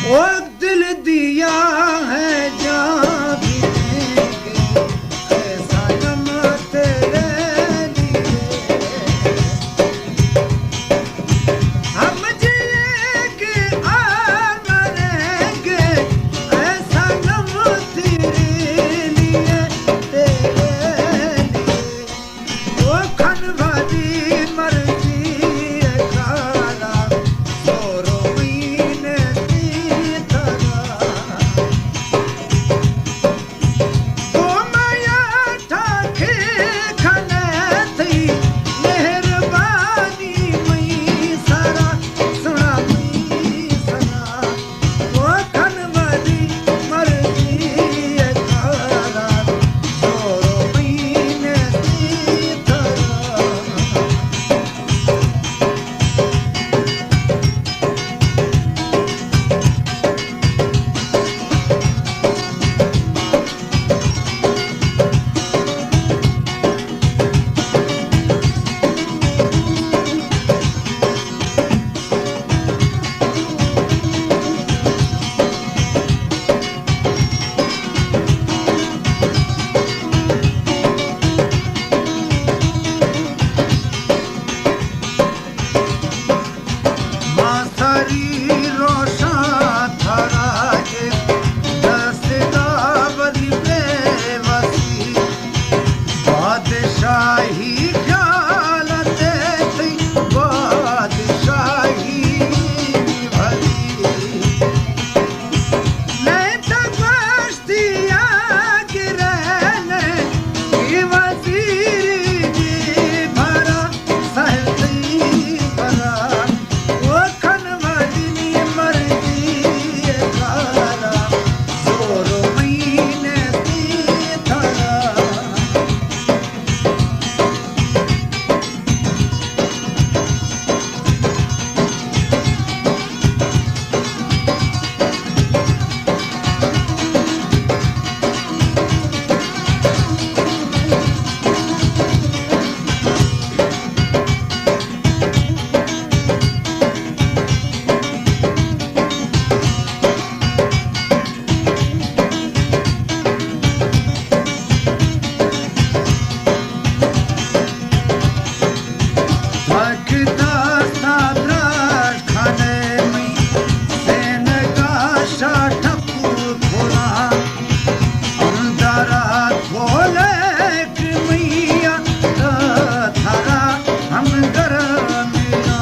वो दिल दिया है जहाँ भी देंगे ऐसा नम तेरे लिए। हम जिएंगे और मरेंगे ऐसा नम तेरे लिए, तेरे लिए। वो खन भरी मर्जी है खाना सोरो महीने की तरह। वो माया ठाके खने थी मेहरबानी मई सारा सुना मई सारा। वो खन भरी मर्जी है खाना सोरो महीने की तरह। माथारी रोशा थारा के दस्तगावरी बेवसी। बादशाही ख्याल देती बादशाही भरी। नहीं तो बस्ती आगे रहने की वजीरी जी भरा सहती भरा। वो खन भरी मर्जी है खाना सोरो महीने की तरह। भगता साद्राज खाने में सेन गाशा ठप्पू खोला। अंधारा खोले मैया थारा हम घर मेरा।